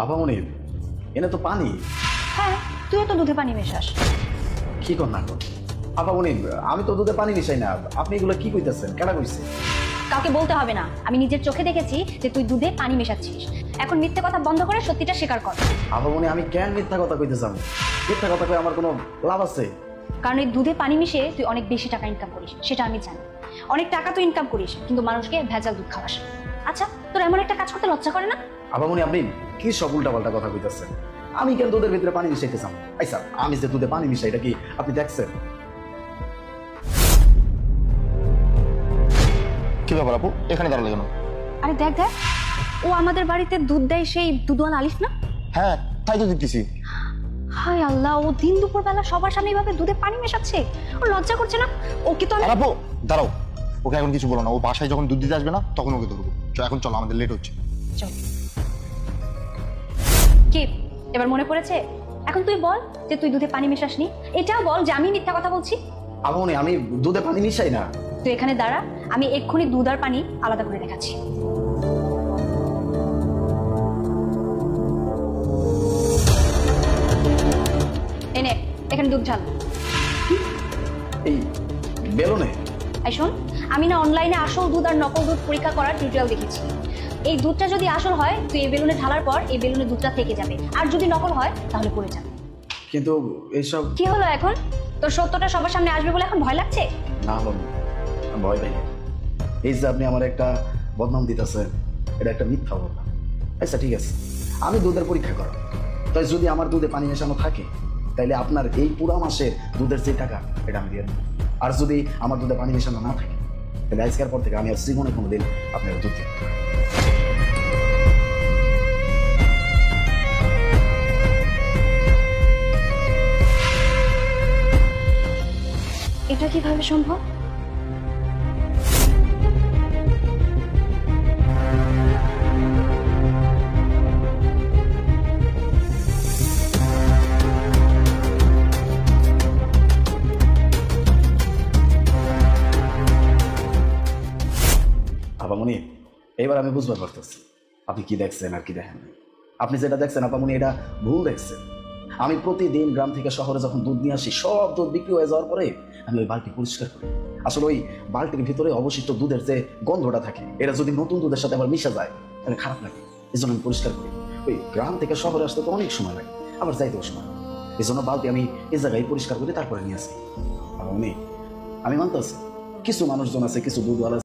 আপামনি এনে তো পানি। হ্যাঁ, তুইও তো দুধে পানি মেশাস। কি কর না কর আপামনি, আমি তো দুধে পানি মিশাই না। আপনি এগুলো কি কইতেছেন? কেডা কইছে? কাউকে বলতে হবে না, আমি নিজের চোখে দেখেছি যে তুই দুধে পানি মেশাচ্ছিস। এখন মিথ্যে কথা বন্ধ করে সত্যিটা স্বীকার কর। আপামনি আমি কেন মিথ্যা কথা কইতে যাব? মিথ্যা কথা কই আমার কোনো লাভ আছে? কারণ এই দুধে পানি মিশিয়ে তুই অনেক বেশি টাকা ইনকাম করিস, সেটা আমি জানি। অনেক টাকা তুই ইনকাম করিস, কিন্তু মানুষকে ভেজাল দুধ খাওয়াস। আচ্ছা, তোর এমন একটা কাজ করতে লজ্জা করে না? আপামনি আপনি কি সব উল্টাপাল্টা কথা কইতেছেন? আমি কেন দুধের ভিতরে পানি মিশাইতে চাম? আচ্ছা, আমি যে দুধে পানি মিশাই এটা কি আপনি দেখছেন? কি ব্যাপার আপু, এখানে দাঁড়ালে কেন? আরে দেখ দেখ, ও আমাদের বাড়িতে দুধ দেয়, সেই দুধওয়ালা আলিফ না? হ্যাঁ, তাই তো দেখতেছি। হায় আল্লাহ, ও দিন দুপুর বেলা সবার সামনে এইভাবে দুধে পানি মেশাচ্ছে। ও লজ্জা করছে না? ওকে তো আমি... আপু দাঁড়াও, ওকে এখন কিছু বলো না। ও বাসায় যখন দুধ দিতে আসবে না তখন ওকে ধরবো। এখন চলো, আমাদের লেট হচ্ছে। চল। কি এবার মনে পড়েছে? এখন তুই বল যে তুই দুধে পানি মেশাসনি। এটাও বল যে আমি মিথ্যা কথা বলছি। আপামনি আমি দুধে পানি মিশাই না। তুই এখানে দাঁড়া, আমি এক্ষুনি দুধ আর পানি আলাদা করে দেখাচ্ছি। এনে এখানে দুধ ঢাল। এই বেলুনে? এই শোন, আমি না অনলাইনে আসল দুধ আর নকল দুধ পরীক্ষা করার টিউটোরিয়াল দেখেছি। এই দুধটা যদি আসল হয়, তুই এই বেলুনে ঢালার পর এই বেলুনে দুধটা থেকে যাবে, আর যদি নকল হয় তাহলে পড়ে যাবে। কিন্তু এইসব কি হলো এখন? তোর সত্যটা সবার সামনে আসবে বলে এখন ভয় লাগছে? না বাবু, আমি ভয় পাই না। এই যে আপনি আমার একটা বদনাম দিতেছেন, এটা একটা মিথ্যা বদনাম। আচ্ছা ঠিক আছে, আমি দুধের পরীক্ষা করা, তাই যদি আমার দুধে পানি মেশানো থাকে তাইলে আপনার এই পুরো মাসের দুধের যে টাকা এটা আমি দিয়ে দেবো। আর যদি আমার দুধে পানি মেশানো না থাকে তাহলে আজকের পর থেকে আমি আর জীবনে কোনোদিন আপনার দুধ দিব না। এটা কিভাবে সম্ভব? আপামনি এবার আমি বুঝতে পারতেছি আপনি কি দেখছেন আর কি দেখেন না। আপনি যেটা দেখছেন আপামনি এটা ভুল দেখছেন। আমি প্রতিদিন গ্রাম থেকে শহরে যখন দুধ নিয়ে আসি, সব দুধ বিক্রি হয়ে যাওয়ার পরে আমি ওই বালতি পরিষ্কার করি। আসলে ওই বালতির ভিতরে অবশিষ্ট দুধের যে গন্ধটা থাকে, এটা যদি নতুন দুধের সাথে আবার মিশে যায় তাহলে খারাপ লাগে। এই জন্য আমি পরিষ্কার করি। ওই গ্রাম থেকে শহরে আসতে তো অনেক সময় লাগে, আবার যাইতেও সময় লাগে। এই জন্য বালতি আমি এই জায়গায় পরিষ্কার করি, তারপরে নিয়ে আসি। আপামনি আমি মানতেছি কিছু মানুষজন আছে, কিছু দুধওয়ালা